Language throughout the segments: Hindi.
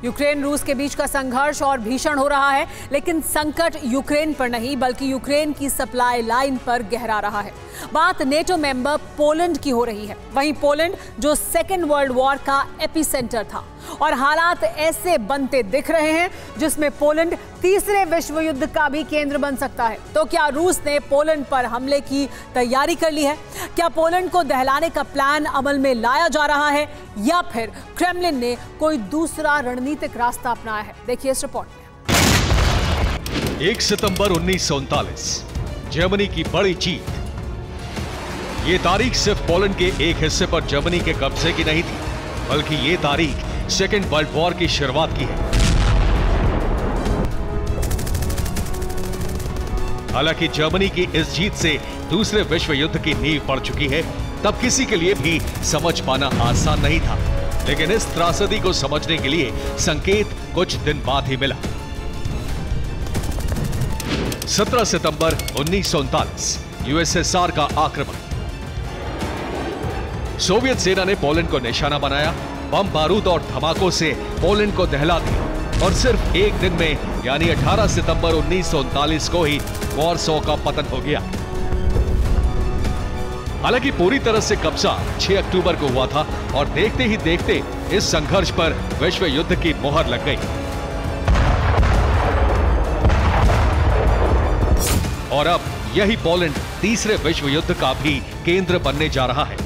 यूक्रेन रूस के बीच का संघर्ष और भीषण हो रहा है, लेकिन संकट यूक्रेन पर नहीं बल्कि यूक्रेन की सप्लाई लाइन पर गहरा रहा है। बात नेटो मेंबर पोलैंड की हो रही है। वहीं पोलैंड जो सेकेंड वर्ल्ड वॉर का एपिसेंटर था और हालात ऐसे बनते दिख रहे हैं जिसमें पोलैंड तीसरे विश्व युद्ध का भी केंद्र बन सकता है। तो क्या रूस ने पोलैंड पर हमले की तैयारी कर ली है? क्या पोलैंड को दहलाने का प्लान अमल में लाया जा रहा है या फिर क्रेमलिन ने कोई दूसरा रणनीतिक रास्ता अपनाया है? देखिए इस रिपोर्ट में। 1 सितंबर 1939 जर्मनी की बड़ी जीत। ये तारीख सिर्फ पोलैंड के एक हिस्से पर जर्मनी के कब्जे की नहीं थी, बल्कि ये तारीख सेकेंड वर्ल्ड वॉर की शुरुआत की है। हालांकि जर्मनी की इस जीत से दूसरे विश्व युद्ध की नींव पड़ चुकी है, तब किसी के लिए भी समझ पाना आसान नहीं था। लेकिन इस त्रासदी को समझने के लिए संकेत कुछ दिन बाद ही मिला। 17 सितंबर 1939 यूएसएसआर का आक्रमण। सोवियत सेना ने पोलैंड को निशाना बनाया, बम बारूद और धमाकों से पोलैंड को दहला दिया और सिर्फ एक दिन में यानी 18 सितंबर 1939 को ही वॉरसॉ का पतन हो गया। हालांकि पूरी तरह से कब्जा 6 अक्टूबर को हुआ था और देखते ही देखते इस संघर्ष पर विश्व युद्ध की मोहर लग गई। और अब यही पोलैंड तीसरे विश्व युद्ध का भी केंद्र बनने जा रहा है।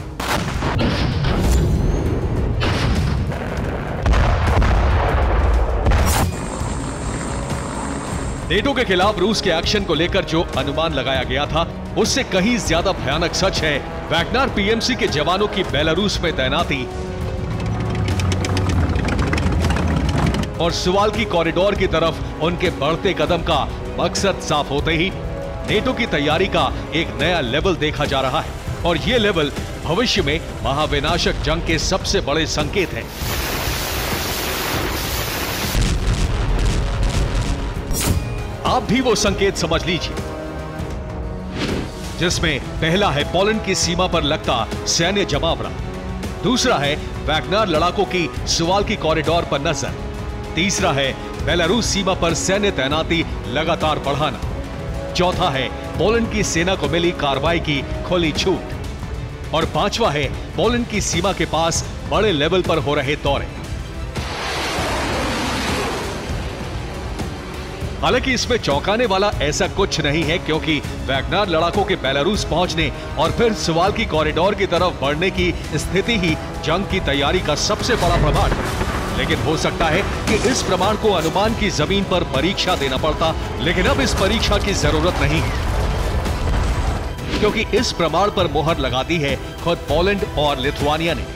नेटो के खिलाफ रूस के एक्शन को लेकर जो अनुमान लगाया गया था, उससे कहीं ज्यादा भयानक सच है वैगनर पीएमसी के जवानों की बेलारूस में तैनाती और सुवाल्की कॉरिडोर की तरफ उनके बढ़ते कदम का मकसद साफ होते ही नेटो की तैयारी का एक नया लेवल देखा जा रहा है। और यह लेवल भविष्य में महाविनाशक जंग के सबसे बड़े संकेत है। आप भी वो संकेत समझ लीजिए, जिसमें पहला है पोलैंड की सीमा पर लगता सैन्य जमावड़ा, दूसरा है वैगनर लड़ाकों की सुवाल्की कॉरिडोर पर नजर, तीसरा है बेलारूस सीमा पर सैन्य तैनाती लगातार बढ़ाना, चौथा है पोलैंड की सेना को मिली कार्रवाई की खुली छूट और पांचवा है पोलैंड की सीमा के पास बड़े लेवल पर हो रहे दौरे। हालांकि इसमें चौंकाने वाला ऐसा कुछ नहीं है, क्योंकि वैगनर लड़ाकों के बेलारूस पहुंचने और फिर सुवाल्की कॉरिडोर की तरफ बढ़ने की स्थिति ही जंग की तैयारी का सबसे बड़ा प्रमाण है। लेकिन हो सकता है कि इस प्रमाण को अनुमान की जमीन पर परीक्षा देना पड़ता, लेकिन अब इस परीक्षा की जरूरत नहीं है, क्योंकि इस प्रमाण पर मोहर लगा दी है खुद पोलैंड और लिथुआनिया ने।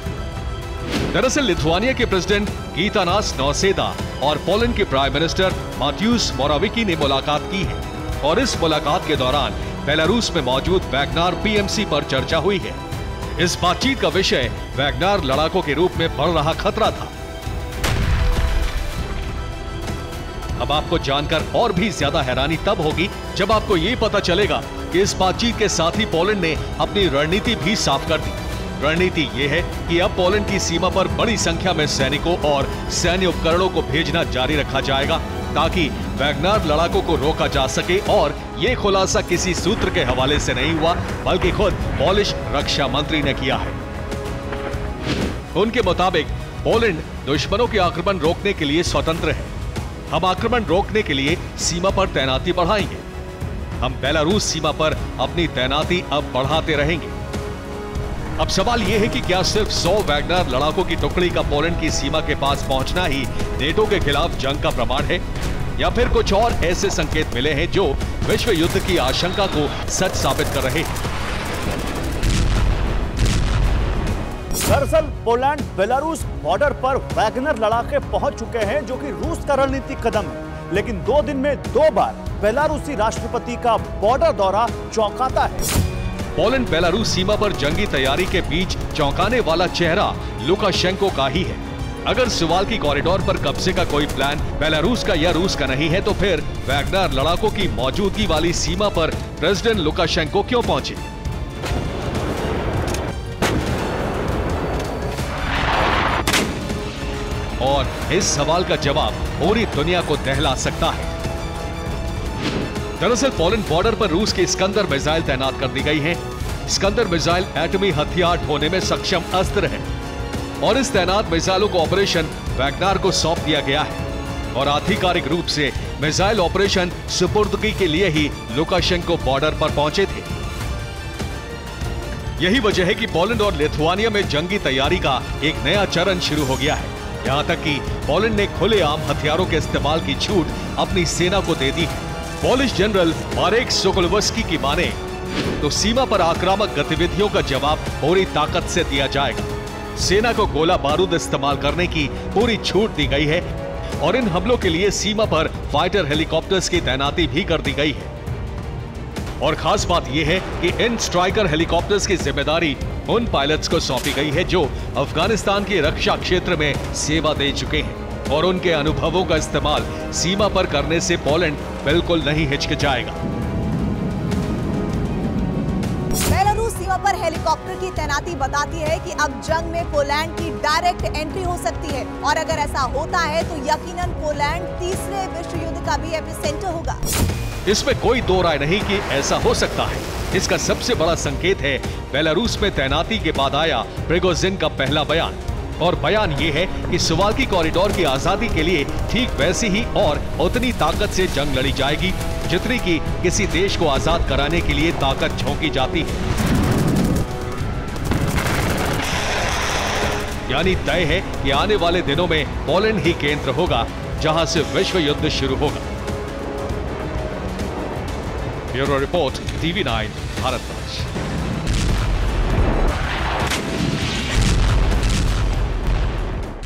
दरअसल लिथुआनिया के प्रेसिडेंट गीतानास नौसेदा और पोलैंड के प्राइम मिनिस्टर मात्यूस मोराविकी ने मुलाकात की है और इस मुलाकात के दौरान बेलारूस में मौजूद वैगनर पीएमसी पर चर्चा हुई है। इस बातचीत का विषय वैगनर लड़ाकों के रूप में बढ़ रहा खतरा था। अब आपको जानकर और भी ज्यादा हैरानी तब होगी जब आपको ये पता चलेगा कि इस बातचीत के साथ ही पोलैंड ने अपनी रणनीति भी साफ कर दी। रणनीति ये है कि अब पोलैंड की सीमा पर बड़ी संख्या में सैनिकों और सैन्य उपकरणों को भेजना जारी रखा जाएगा, ताकि वैगनर लड़ाकों को रोका जा सके। और ये खुलासा किसी सूत्र के हवाले से नहीं हुआ, बल्कि खुद पोलिश रक्षा मंत्री ने किया है। उनके मुताबिक पोलैंड दुश्मनों के आक्रमण रोकने के लिए स्वतंत्र है। हम आक्रमण रोकने के लिए सीमा पर तैनाती बढ़ाएंगे। हम बेलारूस सीमा पर अपनी तैनाती अब बढ़ाते रहेंगे। अब सवाल यह है कि क्या सिर्फ 100 वैगनर लड़ाकों की टुकड़ी का पोलैंड की सीमा के पास पहुंचना ही नेटो के खिलाफ जंग का प्रमाण है, या फिर कुछ और ऐसे संकेत मिले हैं जो विश्व युद्ध की आशंका को सच साबित कर रहे हैं। दरअसल पोलैंड बेलारूस बॉर्डर पर वैगनर लड़ाके पहुंच चुके हैं, जो कि रूस का रणनीतिक कदम है। लेकिन 2 दिन में 2 बार बेलारूसी राष्ट्रपति का बॉर्डर दौरा चौंकाता है। पोलैंड बेलारूस सीमा पर जंगी तैयारी के बीच चौंकाने वाला चेहरा लुकाशेंको का ही है। अगर सुवाल्की कॉरिडोर पर कब्जे का कोई प्लान बेलारूस का या रूस का नहीं है, तो फिर वैगनर लड़ाकों की मौजूदगी वाली सीमा पर प्रेसिडेंट लुकाशेंको क्यों पहुंचे? और इस सवाल का जवाब पूरी दुनिया को दहला सकता है। दरअसल पोलैंड बॉर्डर पर रूस की स्कंदर मिसाइल तैनात कर दी गई है। स्कंदर मिसाइल एटमी हथियार ढोने में सक्षम अस्त्र है और इस तैनात मिसाइलों को ऑपरेशन वैगनर को सौंप दिया गया है और आधिकारिक रूप से मिसाइल ऑपरेशन सुपुर्दगी के लिए ही लुकाशेंको बॉर्डर पर पहुंचे थे। यही वजह है कि पोलैंड और लिथुआनिया में जंगी तैयारी का एक नया चरण शुरू हो गया है। यहां तक कि पोलैंड ने खुलेआम हथियारों के इस्तेमाल की छूट अपनी सेना को दे दी है। पोलिश जनरल मारेक सोकोलवस्की की माने तो सीमा पर आक्रामक गतिविधियों का जवाब पूरी ताकत से दिया जाएगा। सेना को गोला बारूद इस्तेमाल करने की पूरी छूट दी गई है और इन हमलों के लिए सीमा पर फाइटर हेलीकॉप्टर्स की तैनाती भी कर दी गई है। और खास बात यह है कि इन स्ट्राइकर हेलीकॉप्टर्स की जिम्मेदारी उन पायलट्स को सौंपी गई है जो अफगानिस्तान के रक्षा क्षेत्र में सेवा दे चुके हैं और उनके अनुभवों का इस्तेमाल सीमा पर करने से पोलैंड बिल्कुल नहीं हिचकिचाएगा। बेलारूस सीमा पर हेलीकॉप्टर की तैनाती बताती है कि अब जंग में पोलैंड की डायरेक्ट एंट्री हो सकती है और अगर ऐसा होता है तो यकीनन पोलैंड तीसरे विश्व युद्ध का भी एपिसेंटर होगा। इसमें कोई दो राय नहीं कि ऐसा हो सकता है। इसका सबसे बड़ा संकेत है बेलारूस में तैनाती के बाद आया प्रिगोजिन का पहला बयान और बयान ये है कि सुवाल्की कॉरिडोर की आजादी के लिए ठीक वैसी ही और उतनी ताकत से जंग लड़ी जाएगी जितनी कि किसी देश को आजाद कराने के लिए ताकत झोंकी जाती है। यानी तय है कि आने वाले दिनों में पोलैंड ही केंद्र होगा जहां से विश्व युद्ध शुरू होगा। Bureau report, TV9 Bharatvarsh.